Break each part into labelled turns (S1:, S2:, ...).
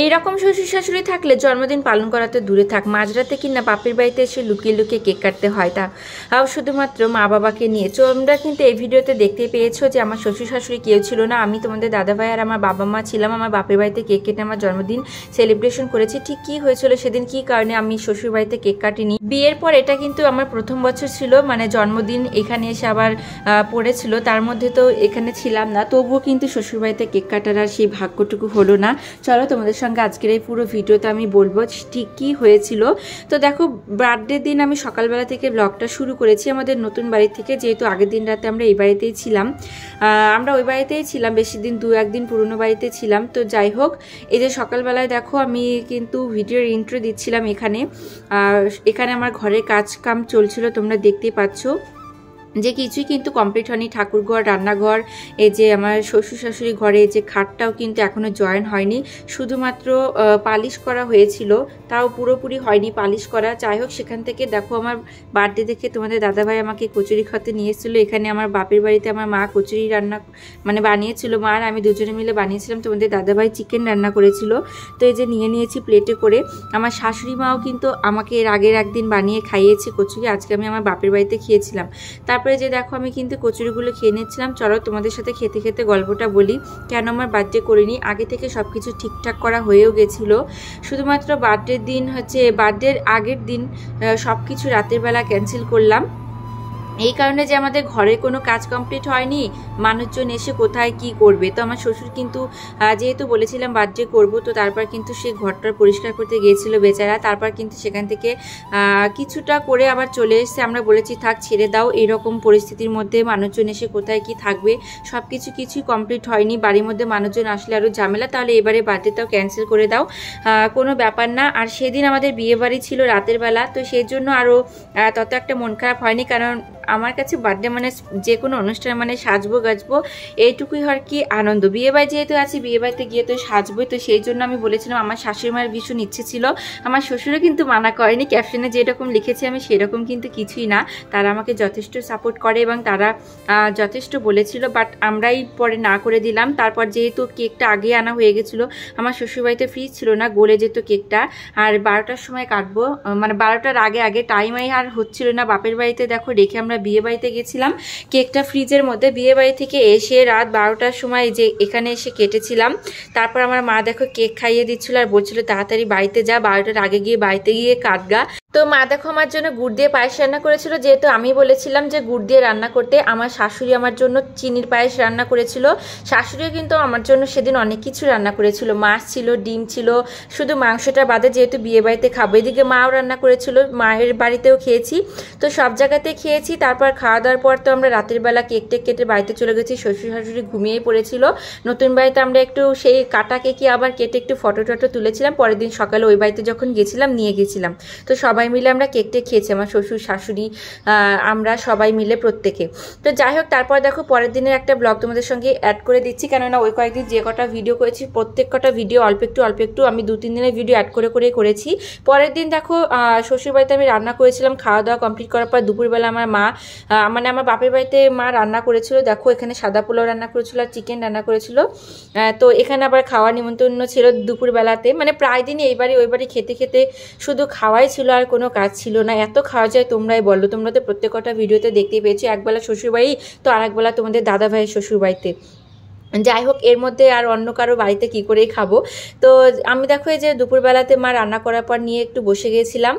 S1: এইরকম শ্বশুর শাশুড়ি থাকলে জন্মদিন পালন করাতে দূরে থাক, মাঝরাতে কিনা বাপের বাড়িতে এসে লুকিয়ে লুকিয়ে কেক কাটতে হয়, তা শুধুমাত্র মা বাবাকে নিয়ে। তোমরা কিন্তু এই ভিডিওতে দেখতে পেয়েছো যে আমার শ্বশুর শাশুড়ি কেউ ছিল না, আমি তোমাদের দাদাভাই আর আমার বাবা মা ছিলাম। আমার বাপের বাড়িতে কেক কেটে আমার জন্মদিন সেলিব্রেশন করেছি। ঠিক কী হয়েছিল সেদিন, কী কারণে আমি শ্বশুর বাড়িতে কেক কাটিনি। বিয়ের পর এটা কিন্তু আমার প্রথম বছর ছিল, মানে জন্মদিন এখানে এসে আবার পড়েছিল, তার মধ্যে তো এখানে ছিলাম না, তবুও কিন্তু শ্বশুর বাড়িতে কেক কাটার আর সেই ভাগ্যটুকু হলো না। চলো তোমাদের সঙ্গে আজকের এই পুরো ভিডিওতে আমি বলবো ঠিক কী হয়েছিল। তো দেখো, বার্থডে দিন আমি সকালবেলা থেকে ব্লগটা শুরু করেছি আমাদের নতুন বাড়ি থেকে, যেহেতু আগের দিন রাতে আমরা এই বাড়িতেই ছিলাম, আমরা ওই বাড়িতেই ছিলাম বেশি দিন, 2-1 দিন পুরনো বাড়িতে ছিলাম। তো যাই হোক, এই যে সকালবেলায় দেখো আমি কিন্তু ভিডিওর ইন্ট্রো দিচ্ছিলাম এখানে, এখানে আমার ঘরের কাজ কাম চলছিল, তোমরা দেখতেই পাচ্ছ যে কিছুই কিন্তু কমপ্লিট হয়নি। ঠাকুরঘর, রান্নাঘর, এই যে আমার শ্বশুর শাশুড়ি ঘরে যে খাটটাও কিন্তু এখনও জয়েন হয়নি, শুধুমাত্র পালিশ করা হয়েছিল, তাও পুরোপুরি হয়নি পালিশ করা। যাই হোক, সেখান থেকে দেখো আমার বার্থডে দেখে তোমাদের দাদাভাই আমাকে কচুরি খেতে নিয়ে এসেছিলো। এখানে আমার বাপের বাড়িতে আমার মা কচুরি রান্না মানে বানিয়েছিল, মা আর আমি দুজনে মিলে বানিয়েছিলাম, তোমাদের দাদাভাই চিকেন রান্না করেছিল। তো এই যে নিয়ে নিয়েছি প্লেটে করে। আমার শাশুড়ি মাও কিন্তু আমাকে এর আগের একদিন বানিয়ে খাইয়েছে কচুরি, আজকে আমি আমার বাপের বাড়িতে খেয়েছিলাম। তারপরে যে দেখো আমি কিন্তু কচুরিগুলো খেয়ে নিচ্ছিলাম। চলো তোমাদের সাথে খেতে খেতে গল্পটা বলি, কেন আমার বার্থডে করিনি। আগে থেকে সব কিছু ঠিকঠাক করা হয়েও গেছিলো, শুধুমাত্র বার্থডের দিন হচ্ছে, বার্থডের আগের দিন সব কিছু রাতের বেলা ক্যান্সেল করলাম, এই কারণে যে আমাদের ঘরে কোনো কাজ কমপ্লিট হয়নি, মানুষজন এসে কোথায় কি করবে। তো আমার শ্বশুর কিন্তু যেহেতু বলেছিলাম বার্থডে করব, তো তারপর কিন্তু সে ঘরটা পরিষ্কার করতে গিয়েছিল বেচারা, তারপর কিন্তু সেখান থেকে কিছুটা করে আবার চলে এসেছে। আমরা বলেছি থাক ছেড়ে দাও, এইরকম পরিস্থিতির মধ্যে মানুষজন এসে কোথায় কি থাকবে, সব কিছুই কমপ্লিট হয়নি, বাড়ির মধ্যে মানুষজন আসলে আরও ঝামেলা, তাহলে এবারে বার্থডেটাও ক্যান্সেল করে দাও, কোনো ব্যাপার না। আর সেদিন আমাদের বিয়ে বাড়ি ছিল রাতের বেলা, তো সেই জন্য আরও তত একটা মন খারাপ হয়নি, কারণ আমার কাছে বার্থডে মানে যে কোনো অনুষ্ঠান মানে সাজবো গাজবো এইটুকুই আর কি আনন্দ। বিয়েবাড়ি যেহেতু আছি, বিয়েবাড়িতে গিয়ে তো সাজবোই, তো সেই জন্য আমি বলেছিলাম। আমার শাশুড়ি মায়ের ভীষণ ইচ্ছে ছিল, আমার শ্বশুরও কিন্তু মানা করেনি, ক্যাপশনে যেরকম লিখেছি আমি সেরকম কিন্তু কিছুই না, তারা আমাকে যথেষ্ট সাপোর্ট করে এবং তারা যথেষ্ট বলেছিল, বাট আমরাই পরে না করে দিলাম। তারপর যেহেতু কেকটা আগে আনা হয়ে গেছিলো, আমার শ্বশুরবাড়িতে ফ্রিজ ছিল না, গলে যেত কেকটা, আর 12টার সময় কাটবো, মানে 12টার আগে টাইমই আর হচ্ছিল না। বাপের বাড়িতে দেখো রেখে আমরা বিয়ে বাড়িতে গেছিলাম কেকটা ফ্রিজের মধ্যে, বিয়ে বাড়ি থেকে এসে রাত 12টার সময় যে এখানে এসে কেটেছিলাম। তারপর আমার মা দেখো কেক খাইয়ে দিচ্ছিল আর বলছিল তাড়াতাড়ি বাড়িতে যা, 12টার আগে গিয়ে বাড়িতে গিয়ে কাটগা। তো মা দেখো আমার জন্য গুড় দিয়ে পায়েস রান্না করেছিল, যেহেতু আমি বলেছিলাম যে গুড় দিয়ে রান্না করতে। আমার শাশুড়ি আমার জন্য চিনির পায়েস রান্না করেছিল, শাশুড়িও কিন্তু আমার জন্য সেদিন অনেক কিছু রান্না করেছিল, মাছ ছিল, ডিম ছিল, শুধু মাংসটা বাদে, যেহেতু বিয়ে বাড়িতে খাবো। এদিকে মাও রান্না করেছিল, মায়ের বাড়িতেও খেয়েছি, তো সব জায়গাতে খেয়েছি। তারপর খাওয়া দাওয়ার পর তো আমরা রাতের বেলা কেক টেক কেটে বাড়িতে চলে গেছি, শ্বশুর শাশুড়ি ঘুমিয়েই পড়েছিল। নতুন বাড়িতে আমরা একটু সেই কাটা কেকই আবার কেটে একটু ফটো টটো তুলেছিলাম, পরের দিন সকালে ওই বাড়িতে যখন গেছিলাম নিয়ে গেছিলাম। তো সবাই মিলে আমরা কেকটা খেয়েছি, আমার শ্বশুর শাশুড়ি আমরা সবাই মিলে প্রত্যেকে। তো যাই হোক, তারপর দেখো পরের দিনের একটা ব্লগ তোমাদের সঙ্গে অ্যাড করে দিচ্ছি, কেননা ওই কয়েকদিন যে কটা ভিডিও করেছি প্রত্যেক কটা ভিডিও অল্প একটু আমি 2-3 দিনের ভিডিও অ্যাড করে করেছি। পরের দিন দেখো শ্বশুরবাড়িতে আমি রান্না করেছিলাম, খাওয়া দাওয়া কমপ্লিট করার পর দুপুরবেলা আমার মা মানে আমার বাপের বাড়িতে মা রান্না করেছিল, দেখো এখানে সাদা পোলাও রান্না করেছিল আর চিকেন রান্না করেছিল। তো এখানে আবার খাওয়া নিমন্ত্রণ ছিল দুপুরবেলাতে, মানে প্রায় দিনই এই বাড়ি ওই বাড়ি খেতে খেতে শুধু খাওয়াই ছিল আর কোনো কাজ ছিল না। এত খাওয়া যায় তোমরাই বলো, তোমরা তো প্রত্যেকটা ভিডিওতে দেখতেই পেয়েছো, একবেলা শ্বশুরবাড়ি তো আরেকবেলা তোমাদের দাদা ভাইয়ের শ্বশুরবাড়িতে। যাই হোক, এর মধ্যে আর অন্য কারো বাড়িতে কি করেই খাবো। তো আমি দেখো এই যে দুপুরবেলাতে মা রান্না করার পর নিয়ে একটু বসে গেছিলাম।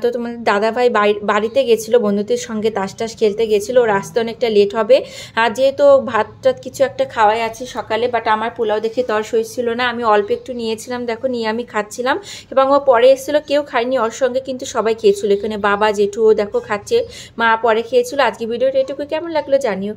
S1: তো তোমাদের দাদাভাই বাড়িতে গেছিলো, বন্ধুদের সঙ্গে তাস খেলতে গেছিলো, ওর আসতে অনেকটা লেট হবে। আর যেহেতু ভাত টাত কিছু একটা খাওয়াই আছে সকালে, বাট আমার পোলাও দেখে তর সইছিল না, আমি অল্প একটু নিয়েছিলাম, দেখো নিয়ে আমি খাচ্ছিলাম এবং ও পরে এসেছিলো, কেউ খায়নি, ওর সঙ্গে কিন্তু সবাই খেয়েছিল, এখানে বাবা জেঠু ও দেখো খাচ্ছে, মা পরে খেয়েছিল। আজকে ভিডিওটা এটুকু, কেমন লাগলো জানিও।